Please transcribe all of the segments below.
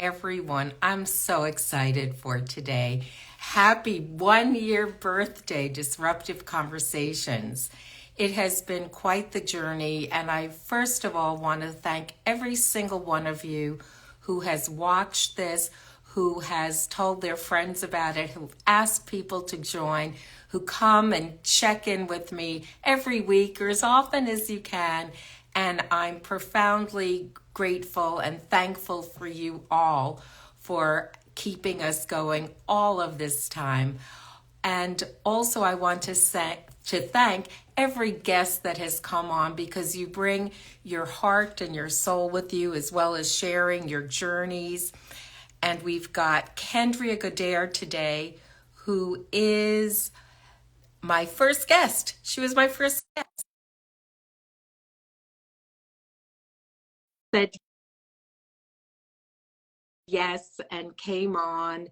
everyone. I'm so excited for today. Happy 1 year birthday, Disruptive Conversations. It has been quite the journey, and I first of all want to thank every single one of you who has watched this, who has told their friends about it, who asked people to join, who come and check in with me every week or as often as you can. And I'm profoundly grateful and thankful for you all for keeping us going all of this time. And also I want to thank every guest that has come on, because you bring your heart and your soul with you, as well as sharing your journeys. And we've got Kendria Godair today, who is my first guest. She was my first guest. Said yes and came on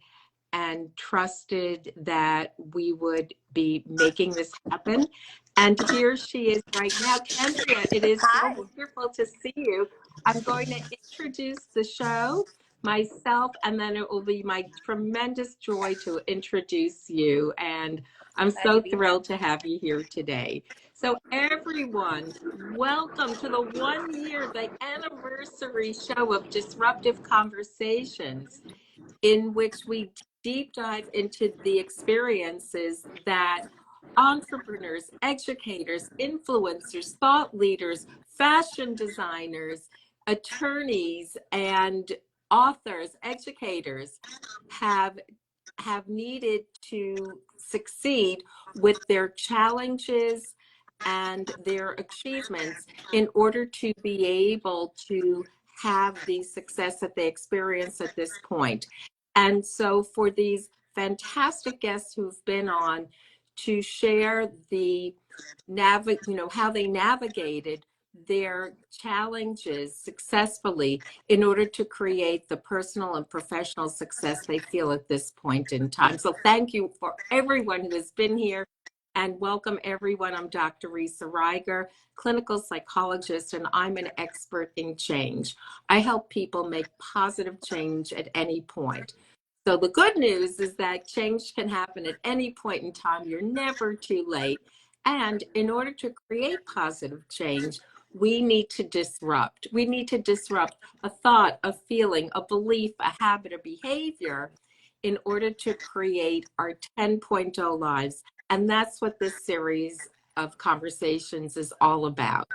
and trusted that we would be making this happen. And here she is right now. Kendria, it is so wonderful to see you. I'm going to introduce the show myself, and then it will be my tremendous joy to introduce you. And I'm so thrilled to have you here today. So everyone, welcome to the 1 year, the anniversary show of Disruptive Conversations, in which we deep dive into the experiences that entrepreneurs, educators, influencers, thought leaders, fashion designers, attorneys, and authors, educators have needed to succeed with their challenges and their achievements in order to be able to have the success that they experience at this point. And so for these fantastic guests who've been on to share how they navigated their challenges successfully in order to create the personal and professional success they feel at this point in time. So thank you for everyone who has been here, and welcome everyone. I'm Dr. Risa Reiger, clinical psychologist, and I'm an expert in change. I help people make positive change at any point. So the good news is that change can happen at any point in time. You're never too late. And in order to create positive change, we need to disrupt. We need to disrupt a thought, a feeling, a belief, a habit, a behavior in order to create our 10.0 lives. And that's what this series of conversations is all about.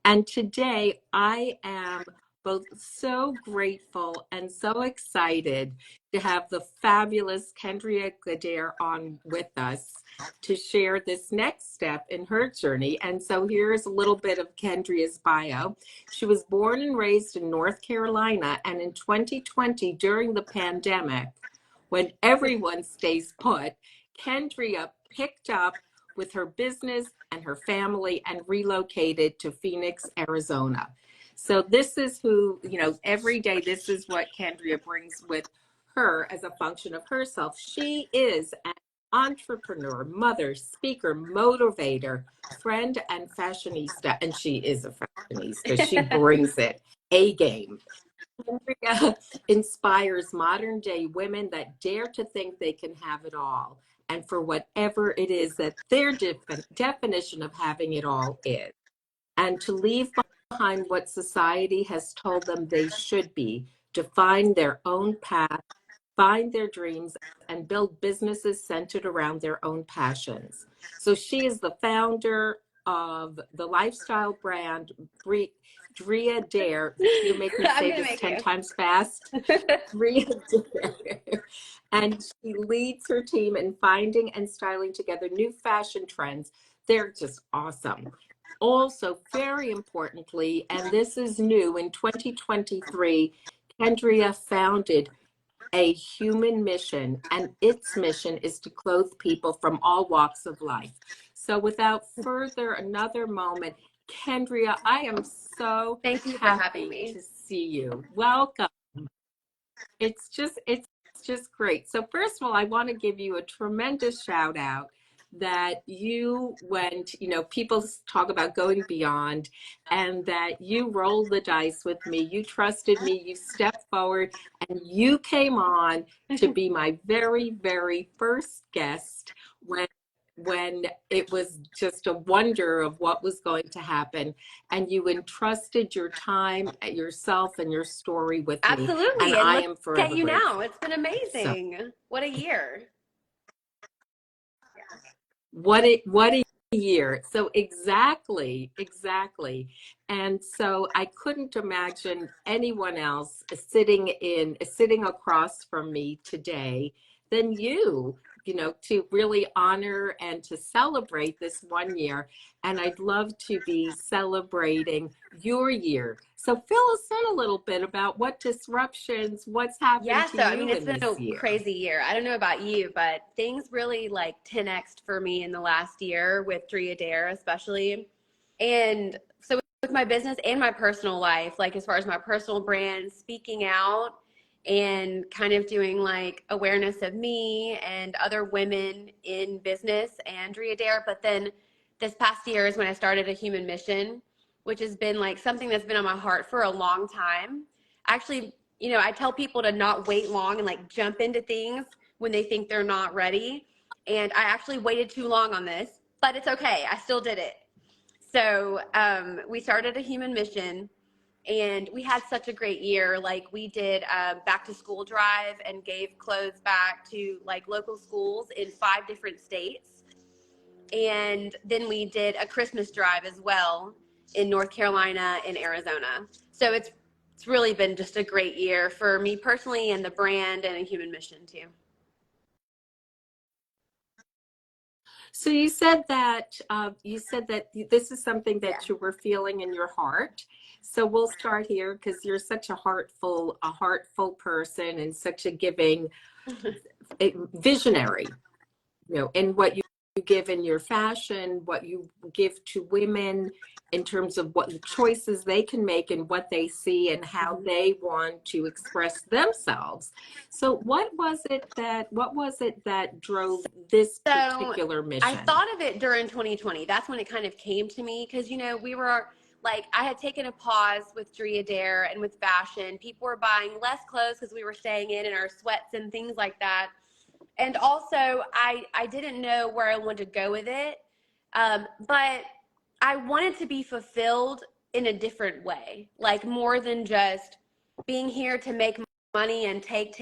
And today I am both so grateful and so excited to have the fabulous Kendria Godair on with us to share this next step in her journey. And so here's a little bit of Kendria's bio. She was born and raised in North Carolina, and in 2020, during the pandemic, when everyone stays put, Kendria picked up with her business and her family and relocated to Phoenix, Arizona. So this is who, every day, this is what Kendria brings with her as a function of herself. She is an entrepreneur, mother, speaker, motivator, friend, and fashionista. And she is a fashionista. She brings it A game. Kendria inspires modern day women that dare to think they can have it all, and for whatever it is that their definition of having it all is, and to leave behind what society has told them they should be, to find their own path, find their dreams, and build businesses centered around their own passions. So she is the founder of the lifestyle brand Drea Dare. You make me say this 10 times fast. Drea Dare. And she leads her team in finding and styling together new fashion trends. They're just awesome. Also, very importantly, and this is new, in 2023, Kendria founded a human mission, and its mission is to clothe people from all walks of life. So without further another moment, Kendria, I am so Thank you for having me. to see you. Welcome. It's just great. So first of all, I want to give you a tremendous shout out that you went, people talk about going beyond, and that you rolled the dice with me. You trusted me, you stepped forward, and you came on to be my very, very first guest when it was just a wonder of what was going to happen. And you entrusted your time, yourself, and your story with me. And Absolutely. And I look am at forever you now. grateful. It's been So amazing. What a year. what a year. So exactly. And so I couldn't imagine anyone else sitting across from me today than you, to really honor and to celebrate this 1 year. And I'd love to be celebrating your year. So fill us in a little bit about what's happened Yeah, to so I mean, you it's in been a this year. crazy year. I don't know about you, but things really like 10x'd for me in the last year with Kendria Godair, especially. And so with my business and my personal life, like as far as my personal brand, speaking out and kind of doing like awareness of me and other women in business and Kendria Godair. But then this past year is when I started a human mission, which has been like something that's been on my heart for a long time. Actually, I tell people to not wait long and like jump into things when they think they're not ready. And I actually waited too long on this, but it's okay. I still did it. So we started a human mission, and we had such a great year. Like we did back to school drive and gave clothes back to like local schools in 5 different states. And then we did a Christmas drive as well in North Carolina and Arizona. So it's really been just a great year for me personally and the brand and a human mission too. So you said that this is something Yeah. that you were feeling in your heart. So we'll start here because you're such a heartful person and such a giving visionary, in what you give in your fashion, what you give to women in terms of what the choices they can make and what they see and how Mhm. they want to express themselves. So what was it that drove this So particular I mission? thought of it during 2020. That's when it kind of came to me because, we were like, I had taken a pause with Kendria Godair and with fashion. People were buying less clothes because we were staying in our sweats and things like that. And also, I didn't know where I wanted to go with it. But I wanted to be fulfilled in a different way, like more than just being here to make money and take,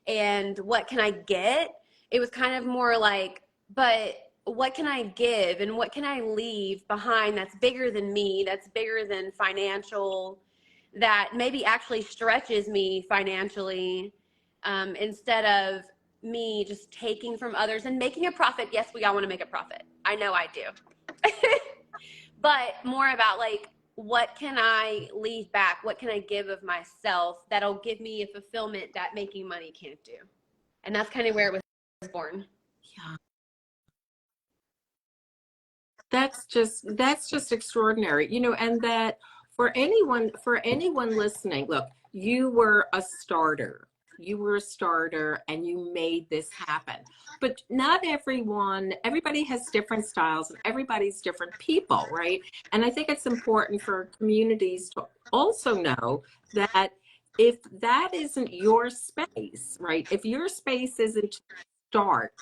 and what can I get? It was kind of more like, but what can I give and what can I leave behind that's bigger than me, that's bigger than financial, that maybe actually stretches me financially, instead of me just taking from others and making a profit. Yes, we all want to make a profit. I know I do. But more about like, what can I leave back? What can I give of myself that'll give me a fulfillment that making money can't do? And that's kind of where it was born. Yeah, that's just extraordinary, and that for anyone listening, look, you were a starter and you made this happen. But not everybody has different styles and everybody's different people, right? And I think it's important for communities to also know that if that isn't your space, right? If your space isn't to start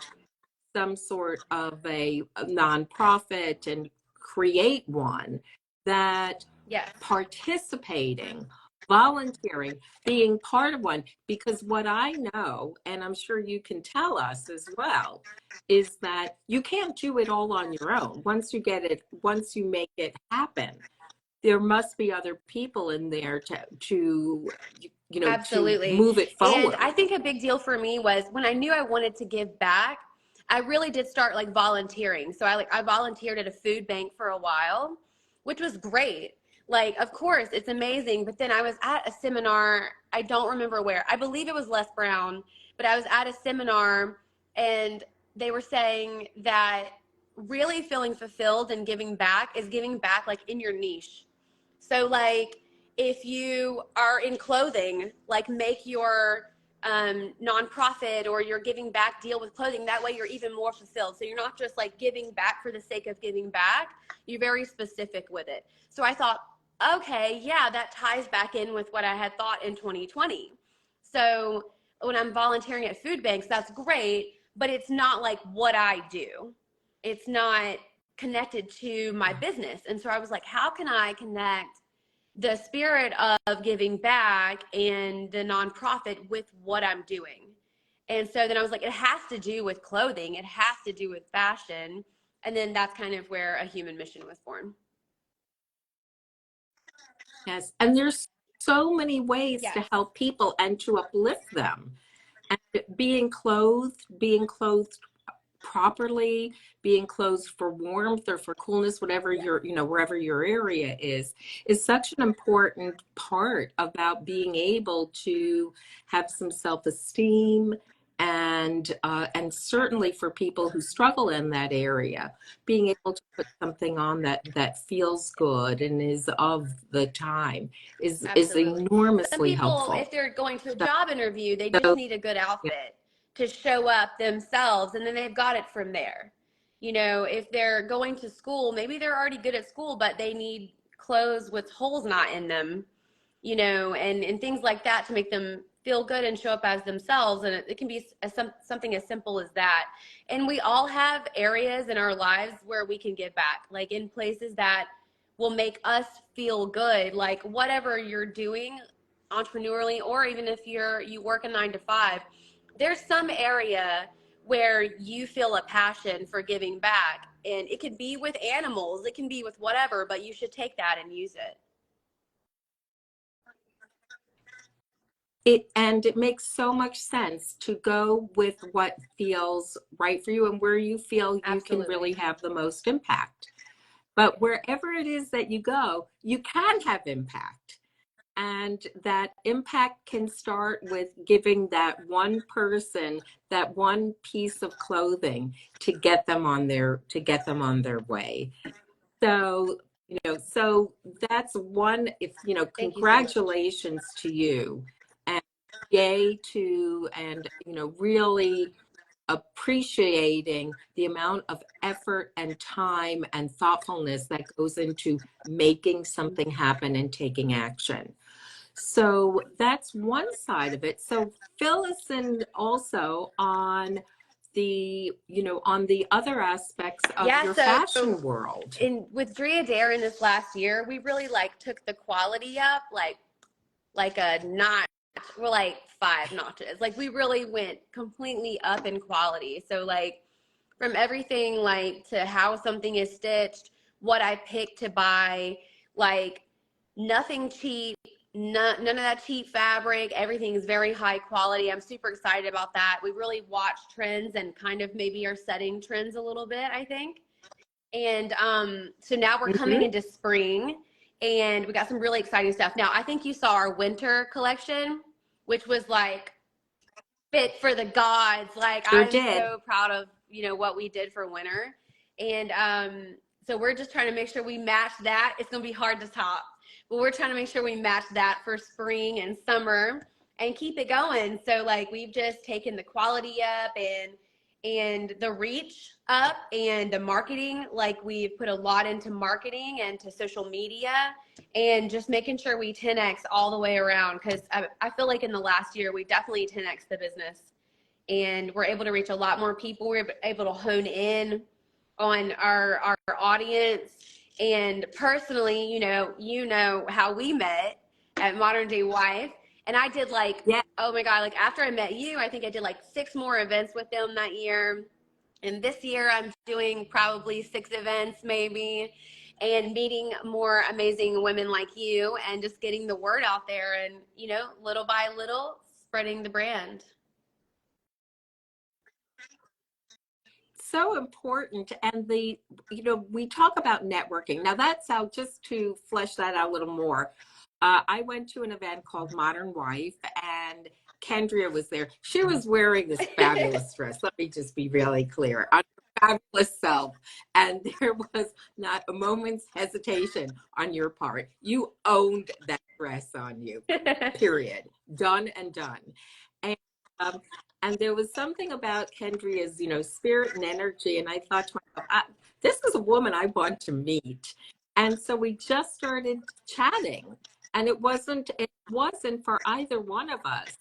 some sort of a nonprofit and create one, that Yes. participating, volunteering, being part of one, because what I know, and I'm sure you can tell us as well, is that you can't do it all on your own. Once you make it happen, there must be other people in there to Absolutely. move it And I forward. think a big deal for me was when I knew I wanted to give back, I really did start like volunteering. So I volunteered at a food bank for a while, which was great. Like, of course, it's amazing. But then I was at a seminar, I don't remember where. I believe it was Les Brown, but I was at a seminar and they were saying that really feeling fulfilled and giving back is giving back like in your niche. So like if you are in clothing, like make your nonprofit or your giving back deal with clothing. That way you're even more fulfilled. So you're not just like giving back for the sake of giving back. You're very specific with it. So I thought, okay, yeah, that ties back in with what I had thought in 2020. So when I'm volunteering at food banks, that's great, but it's not like what I do. It's not connected to my business. And so I was like, how can I connect the spirit of giving back and the nonprofit with what I'm doing? And so then I was like, it has to do with clothing. It has to do with fashion. And then that's kind of where A Human Mission was born. Yes. And there's so many ways Yes. to help people and to uplift them. And being clothed properly, being clothed for warmth or for coolness, whatever your, wherever your area is such an important part about being able to have some self-esteem, and certainly for people who struggle in that area, being able to put something on that feels good and is of the time is Absolutely. Some enormously people, helpful. if they're going to a So, job interview, they just need a good outfit to show up themselves, and then they've got it from there. If they're going to school, maybe they're already good at school, but they need clothes with holes not in them, and things like that to make them feel good and show up as themselves. And it can be something as simple as that. And we all have areas in our lives where we can give back, like in places that will make us feel good, like whatever you're doing entrepreneurially, or even if you work a 9 to 5, there's some area where you feel a passion for giving back. And it can be with animals, it can be with whatever, but you should take that and use it. And it makes so much sense to go with what feels right for you and where you feel you can really have the most impact. But wherever it is that you go, you can have impact. And that impact can start with giving that one person that one piece of clothing to get them on their way. So, so that's one, Thank you so much. congratulations to you, and yay to, and, really appreciating the amount of effort and time and thoughtfulness that goes into making something happen and taking action. So that's one side of it. So fill us in also on the other aspects of Yeah, your so fashion world. with Drea Dare in this last year, we really took the quality up like a notch. We're like 5 notches. Like we really went completely up in quality. So from everything to how something is stitched, what I pick to buy, like nothing cheap, none of that cheap fabric. Everything is very high quality. I'm super excited about that. We really watch trends and kind of maybe are setting trends a little bit, I think. And so now we're coming into spring, and we got some really exciting stuff. Now, I think you saw our winter collection, which was fit for the gods. Sure I'm did. so proud of, what we did for winter. And so we're just trying to make sure we match that. It's going to be hard to top, but we're trying to make sure we match that for spring and summer and keep it going. So we've just taken the quality up and the reach up and the marketing. We've put a lot into marketing and to social media and just making sure we 10X all the way around. Cause I feel like in the last year, we definitely 10X the business, and we're able to reach a lot more people. We're able to hone in on our audience. And personally, you know how we met at Modern Day Wife. And I did oh my God, after I met you, I think I did 6 more events with them that year. And this year I'm doing probably 6 events maybe, and meeting more amazing women like you and just getting the word out there and, little by little spreading the brand. So important. And we talk about networking. Now that's out, just to flesh that out a little more. I went to an event called Modern Wife, and Kendria was there. She was wearing this fabulous dress. Let me just be really clear. On her fabulous self. And there was not a moment's hesitation on your part. You owned that dress on you, period. Done and done. And um, and there was something about Kendria's, spirit and energy. And I thought to myself, this is a woman I want to meet. And so we just started chatting. And it wasn't for either one of us,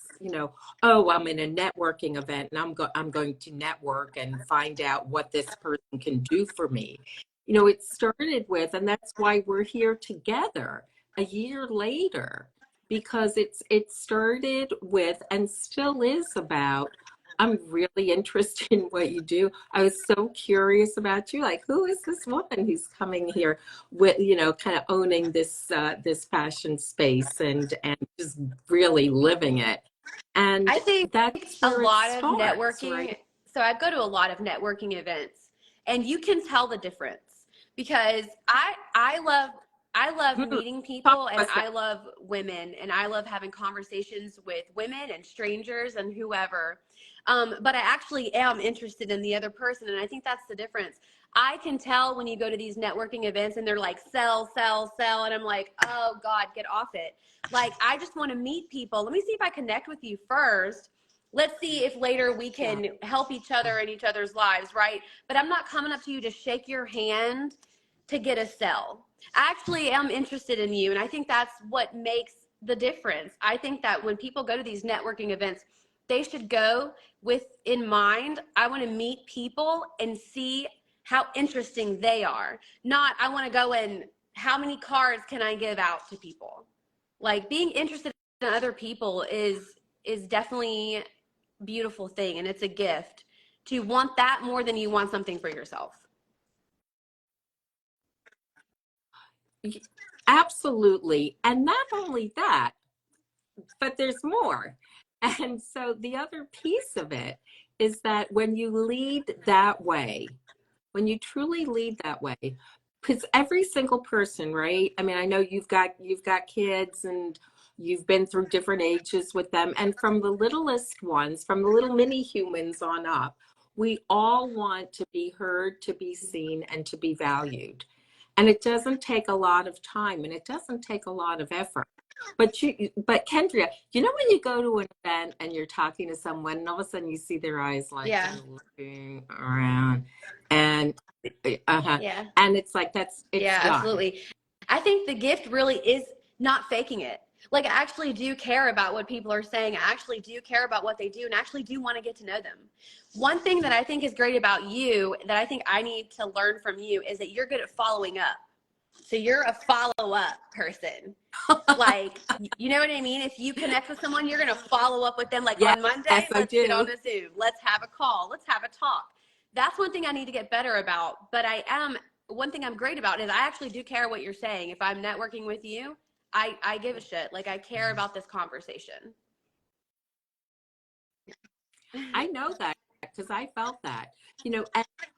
oh, I'm in a networking event and I'm going to network and find out what this person can do for me. It started with, and that's why we're here together a year later, because it started with and still is about, I'm really interested in what you do. I was so curious about you, like, who is this woman who's coming here with, kind of owning this fashion space and just really living it. And I think that's a where it lot of starts, right? networking, so I go to a lot of networking events, and you can tell the difference because I love Hmm. meeting Talk people, to and us I love women, and I love having conversations with women and strangers and whoever. But I actually am interested in the other person, and I think that's the difference. I can tell when you go to these networking events and they're like, sell, sell, sell. And I'm like, oh God, get off it. Like, I just want to meet people. Let me see if I connect with you first. Let's see if later we Yeah. can help each other in each other's lives, right? But I'm not coming up to you to shake your hand to get a sell. I actually am interested in you. And I think that's what makes the difference. I think that when people go to these networking events, they should go with in mind, I want to meet people and see how interesting they are. Not, I want to go and how many cards can I give out to people? Like, being interested in other people is definitely a beautiful thing, and it's a gift to want that more than you want something for yourself. Absolutely. And not only that, but there's more. And so the other piece of it is that when you lead that way, when you truly lead that way, because every single person, right? I mean, I know you've got kids and you've been through different ages with them, and from the littlest ones, from the little mini humans on up, we all want to be heard, to be seen, and to be valued. And it doesn't take a lot of time and it doesn't take a lot of effort. But Kendria, when you go to an event and you're talking to someone and all of a sudden you see their eyes like Yeah. kind of looking around and uh-huh, Yeah. and it's like it's Yeah, done. absolutely. I think the gift really is not faking it. Like, I actually do care about what people are saying. I actually do care about what they do and actually do want to get to know them. One thing that I think is great about you that I think I need to learn from you is that you're good at following up. So you're a follow up person. Like, you know what I mean? If you connect with someone, you're going to follow up with them. Like, Yes, on Monday, yes, I let's get on do. a Zoom. Let's have a call. Let's have a talk. That's one thing I need to get better about. But one thing I'm great about is I actually do care what you're saying. If I'm networking with you, I give a shit. Like, I care about this conversation. I know that because I felt that,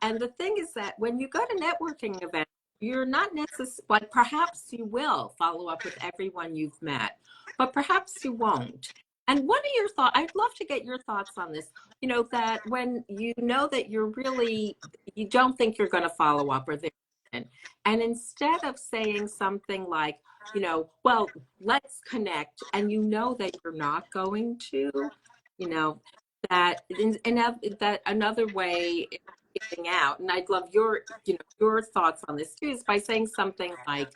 and the thing is that when you go to networking events, you're not necessarily, like, perhaps you will follow up with everyone you've met, but perhaps you won't. And what are your thoughts? I'd love to get your thoughts on this. That when you know that you don't think you're going to follow up or and instead of saying something like, well, let's connect, and that you're not going to, you know, that another way is getting out, and I'd love your thoughts on this too, is by saying something like,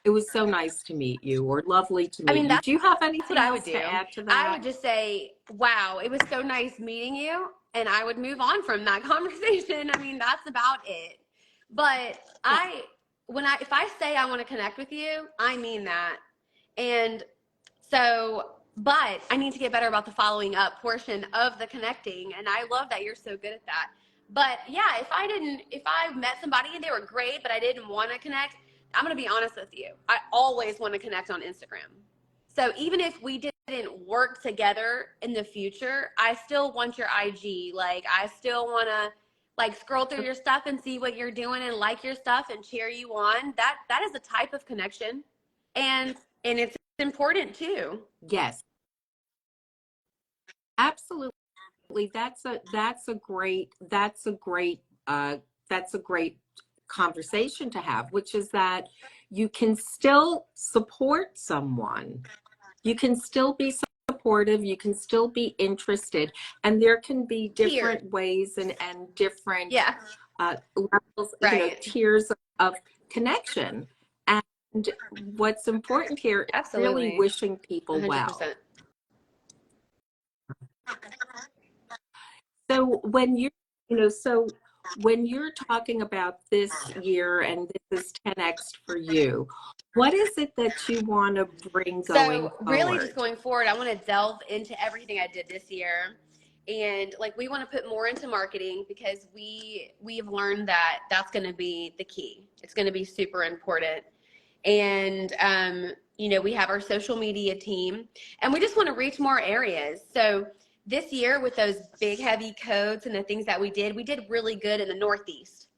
it was so nice to meet you, or lovely to I meet mean, you. that's Do you have what anything I would else to do. add to I that? would just say, wow, it was so nice meeting you. And I would move on from that conversation. I mean, that's about it. But Yeah. if I say I want to connect with you, I mean that. And so, but I need to get better about the following up portion of the connecting. And I love that you're so good at that. But yeah, if I met somebody and they were great, but I didn't want to connect, I'm going to be honest with you. I always want to connect on Instagram. So even if we didn't work together in the future, I still want your IG. Like, I still want to like scroll through your stuff and see what you're doing and like your stuff and cheer you on. That is a type of connection. And it's important too. Yes, absolutely. That's a great conversation to have, which is that you can still support someone. You can still be supportive, you can still be interested, and there can be different Here. ways and different Yeah. levels, Right. tiers of connection. And what's important here is really Absolutely. wishing people well. 100%. So when you're talking about this year and this is 10x for you, what is it that you want to bring going So really just forward? going forward, I want to delve into everything I did this year. And like we want to put more into marketing because we've learned that that's going to be the key. It's going to be super important. And we have our social media team and we just want to reach more areas. So this year with those big heavy coats and the things that we did really good in the Northeast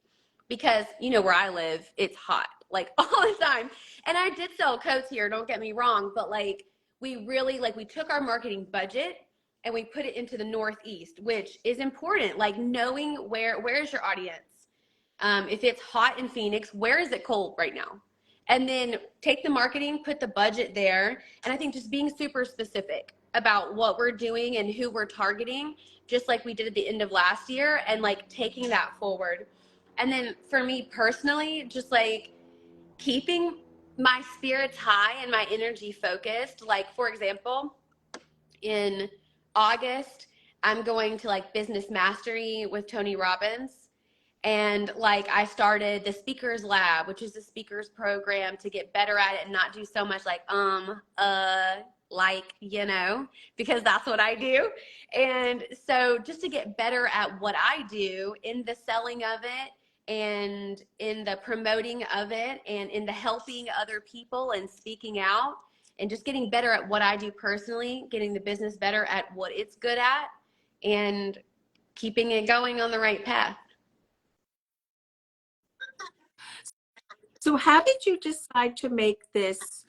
because where I live, it's hot like all the time. And I did sell coats here, don't get me wrong, but like we really like we took our marketing budget and we put it into the Northeast, which is important. Like knowing where's your audience. If it's hot in Phoenix, where is it cold right now? And then take the marketing, put the budget there, and I think just being super specific about what we're doing and who we're targeting, just like we did at the end of last year, and like taking that forward. And then for me personally, just like keeping my spirits high and my energy focused. Like, for example, in August, I'm going to like business mastery with Tony Robbins. And like I started the speakers lab, which is a speakers program to get better at it and not do so much like, because that's what I do. And so just to get better at what I do in the selling of it and in the promoting of it and in the helping other people and speaking out and just getting better at what I do personally, getting the business better at what it's good at and keeping it going on the right path. So how did you decide to make this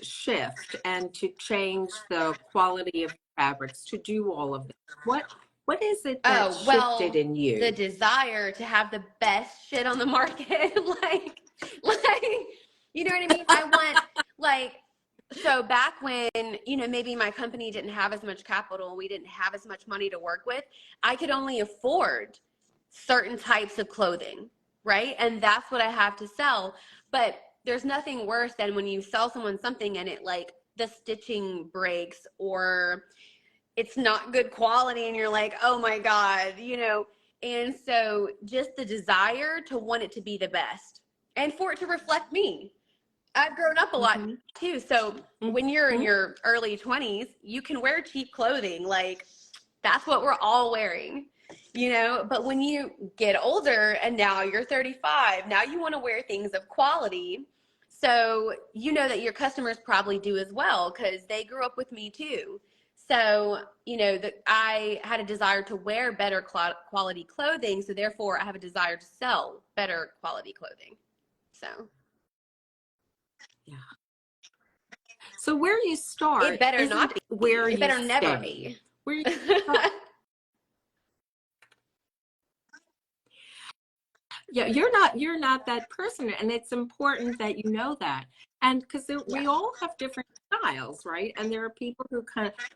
shift and to change the quality of fabrics, to do all of this? What is it that Oh, shifted well, in the you? desire to have the best shit on the market. like, you know what I mean? I want, like, so back when, maybe my company didn't have as much capital, we didn't have as much money to work with, I could only afford certain types of clothing, right? And that's what I have to sell. But there's nothing worse than when you sell someone something and it like the stitching breaks or it's not good quality and you're like, oh my God, And so just the desire to want it to be the best and for it to reflect me. I've grown up a lot Mm-hmm. too. So when you're in Mm-hmm. your early 20s, you can wear cheap clothing. Like that's what we're all wearing, But when you get older and now you're 35, now you want to wear things of quality. So you know that your customers probably do as well because they grew up with me too. So, that I had a desire to wear better quality clothing. So therefore I have a desire to sell better quality clothing. So Yeah. So where you it start better isn't not be. where It you better never stay. be. Where you start, yeah, you're not that person, and it's important that you know that. And because Yeah. we all have different styles, right? And there are people who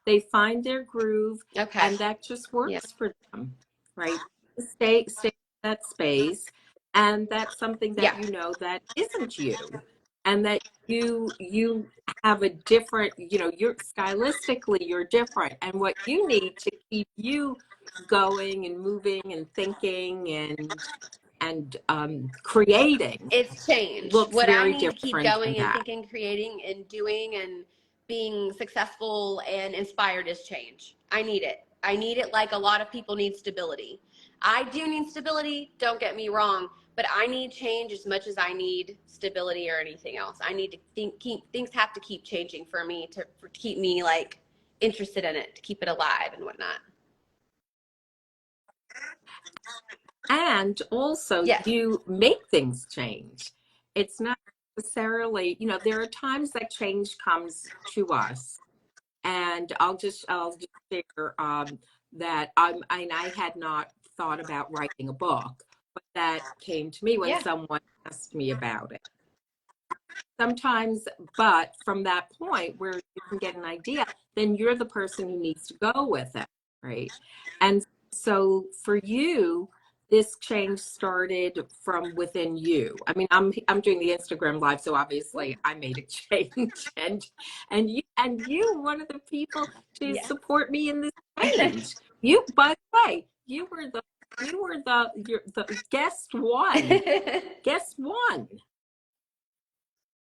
they find their groove, Okay. and that just Yeah. works for them, right? Stay in that space, and that's something Yeah. that that isn't you, and that you have a different, you're stylistically you're different, and what you need to keep you going and moving and thinking and creating It's change. looks What I very need to keep different than going and that. thinking, creating, and doing and being successful and inspired is change. I need it. I need it like a lot of people need stability. I do need stability, don't get me wrong, but I need change as much as I need stability or anything else. I need to things have to keep changing for me to keep me like interested in it, to keep it alive and whatnot. And also, Yes. you make things change. It's not necessarily, there are times that change comes to us. And I'll just share that I had not thought about writing a book, but that came to me when Yeah. someone asked me about it. sometimes, but from that point where you can get an idea, then you're the person who needs to go with it, right? And so for you, this change started from within you. I mean, I'm doing the Instagram live, so obviously I made a change, and you were one of the people to Yeah. support me in this change. You, by the way, you're the guest one. Guest one.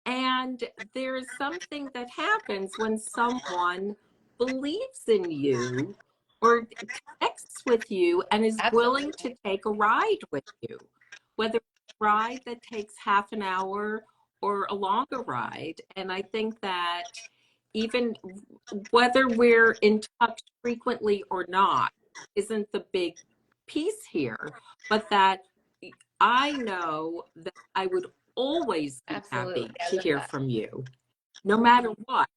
And there's something that happens when someone believes in you or connects with you and is willing to Absolutely. take a ride with you, whether it's a ride that takes half an hour or a longer ride. And I think that even whether we're in touch frequently or not isn't the big piece here, but that I know that I would always be Absolutely. happy I to love hear that. from you, no matter what,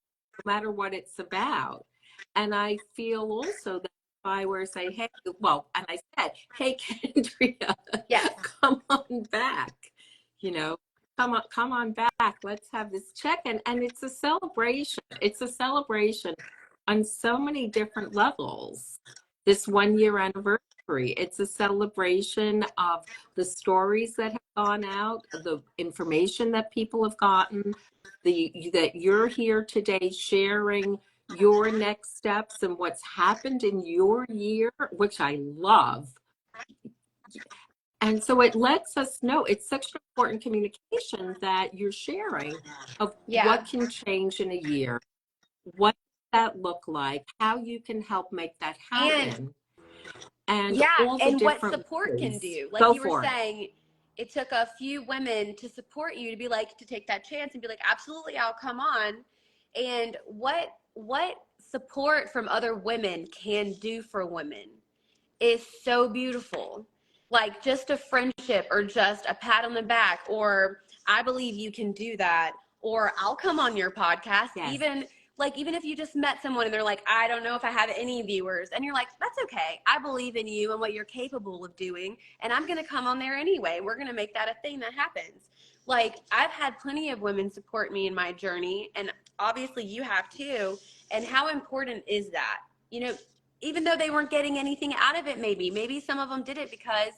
no matter what it's about. And I feel also that if I were to say, hey, well, and I said, hey, Kendria, Yes. come on back, you know, come on back. Let's have this check. And it's a celebration. It's a celebration on so many different levels. This 1 year anniversary. It's a celebration of the stories that have gone out, the information that people have gotten, that you're here today sharing your next steps and what's happened in your year, which I love. And so it lets us know it's such an important communication that you're sharing of Yeah. what can change in a year, what does that look like, how you can help make that And happen, and yeah, all the and what different support can ways. do. Like Go you were for it. saying, it took a few women to support you to be like, to take that chance and be like, absolutely, I'll come on. And what support from other women can do for women is so beautiful. Like just a friendship or just a pat on the back or I believe you can do that or I'll come on your podcast. Yes. Even if you just met someone and they're like, I don't know if I have any viewers, and you're like, that's okay. I believe in you and what you're capable of doing, and I'm going to come on there anyway. We're going to make that a thing that happens. Like I've had plenty of women support me in my journey, and obviously you have too. And how important is that? You know, even though they weren't getting anything out of it, maybe some of them did it because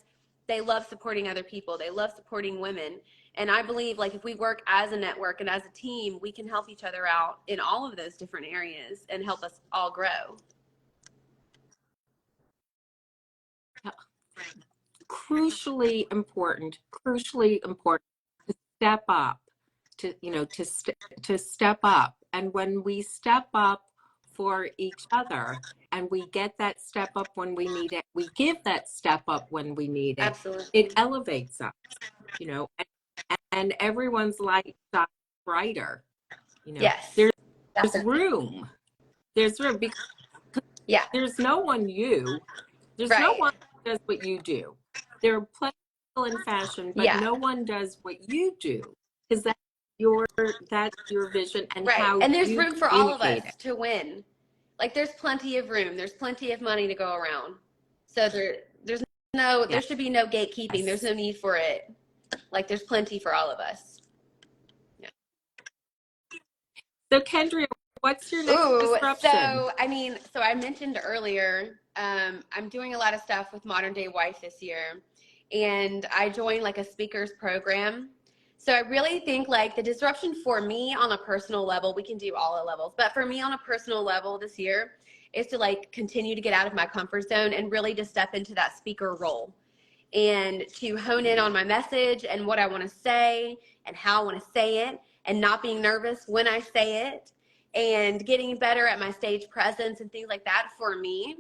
they love supporting other people. They love supporting women. And I believe like if we work as a network and as a team, we can help each other out in all of those different areas and help us all grow. Crucially important to step up, to step up. And when we step up for each other and we get that step up when we need it, we give that step up when we need it, Absolutely. it elevates us, and everyone's light shines brighter. Yes. There's Definitely. room. There's room because Yeah. there's no one you. There's no Right. one who does what you do. There are plenty of people in fashion, but Yeah. no one does what you do because that's your vision and Right. how And there's you room for all of communicate us it. to win. Like there's plenty of room. There's plenty of money to go around. So there should be no gatekeeping. There's Yes. no need for it. Like there's plenty for all of us. Yeah. So Kendria, what's your next Ooh, disruption? so I mentioned earlier, I'm doing a lot of stuff with Modern Day Wife this year, and I joined like a speakers program. So I really think like the disruption for me on a personal level, we can do all the levels, but for me on a personal level this year is to like continue to get out of my comfort zone and really to step into that speaker role and to hone in on my message and what I want to say and how I want to say it and not being nervous when I say it and getting better at my stage presence and things like that for me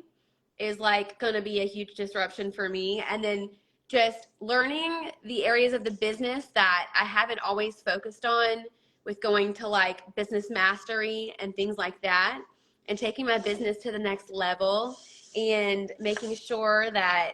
is like going to be a huge disruption for me. And then just learning the areas of the business that I haven't always focused on with going to like business mastery and things like that and taking my business to the next level and making sure that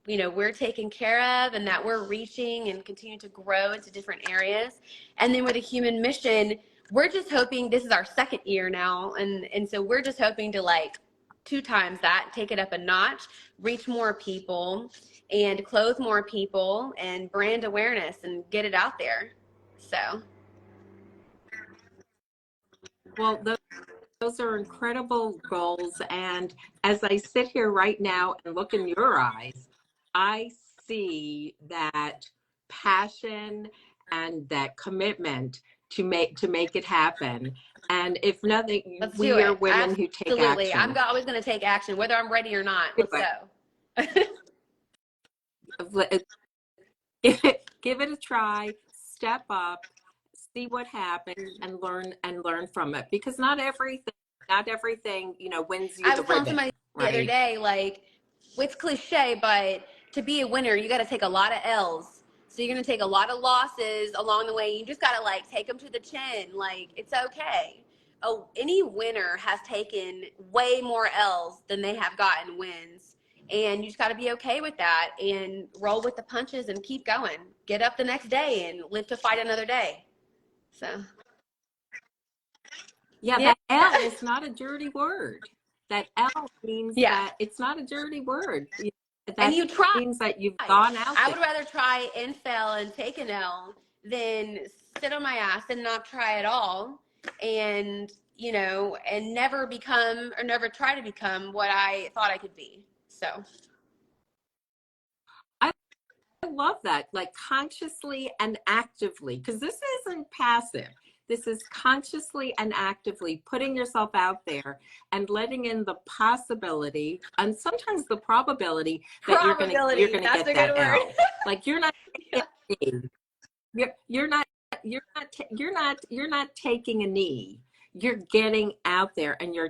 we're taken care of and that we're reaching and continue to grow into different areas. And then with a human mission, we're just hoping this is our second year now. And so we're just hoping to like 2 times that, take it up a notch, reach more people and clothe more people and brand awareness and get it out there. So Well, those are incredible goals. And as I sit here right now and look in your eyes, I see that passion and that commitment to make it happen. And if nothing, Let's do we are it. women who take Absolutely. I'm action. always going to take action, whether I'm ready or not. Do Let's go. it. Give it a try, step up, see what happens, and learn from it. Because not everything, wins you I the was telling ribbon, somebody the other right? day, like, it's cliche, but to be a winner, you got to take a lot of L's. So you're going to take a lot of losses along the way. You just got to like take them to the chin. Like, it's okay. Oh, any winner has taken way more L's than they have gotten wins. And you just got to be okay with that and roll with the punches and keep going. Get up the next day and live to fight another day. So, Yeah, yeah. that L is not a dirty word. That L means Yeah. that it's not a dirty word. And That you try. means that you've gone out I there. would rather try and fail and take an L than sit on my ass and not try at all and, and never become or never try to become what I thought I could be. So, I love that, like consciously and actively, because this isn't passive. This is consciously and actively putting yourself out there and letting in the possibility and sometimes the probability that you're probability, gonna that's get a good that word. L. Like you're not Yeah. taking a knee. You're not taking a knee. You're getting out there and you're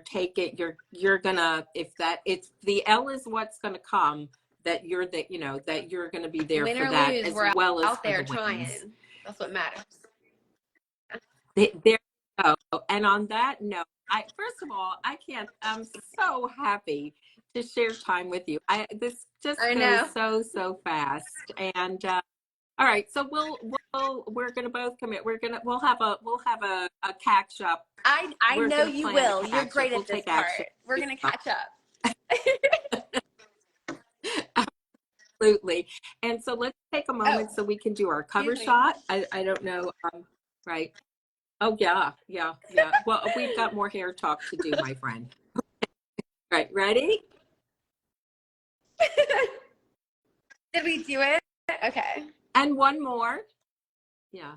gonna, if that it's the L is what's gonna come, that that you're going to be there Win for or that lose, as we're well as out for the there wins. trying. That's what matters. There you go. And on that note, first of all, I'm so happy to share time with you. This just I goes know. so fast. And all right, so we're going to both commit. We'll have a catch up. I We're know going to you plan a will. You're catch up. great We'll at this take part. action. We're going to catch up. Absolutely. And so let's take a Oh, moment so we can do our cover excuse me. shot. I don't know. Right. Oh, yeah. Yeah. Yeah. Well, we've got more hair talk to do, my friend. Right. Ready? Did we do it? Okay. And one more. Yeah.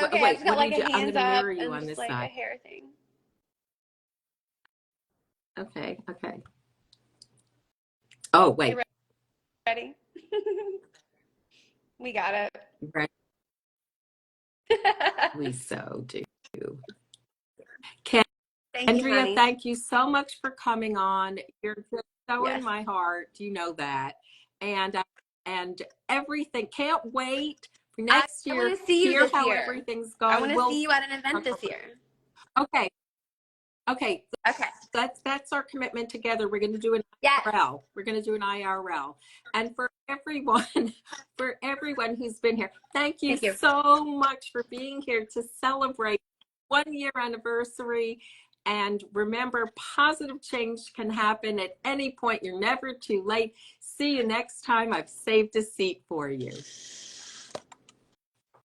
Okay, I Wait, just got what do like you a do? I'm hands going to up mirror you and on just this like a side. hair thing. Okay. Okay. Oh, You wait. ready? We got it. Right. We so do. Thank you, Kendria, honey. thank you so much for coming on. You're just so in Yes. my heart. You know that. And everything. Can't wait for I next year. want to see you Hear this how year. everything's I going. want to see you at an event this year. Okay. Okay. Okay. That's our commitment together. We're going to do an Yes. IRL. We're going to do an IRL. And for everyone, for everyone who's been here, thank you Thank you. so much for being here to celebrate 1 year anniversary. And remember, positive change can happen at any point. You're never too late. See you next time. I've saved a seat for you.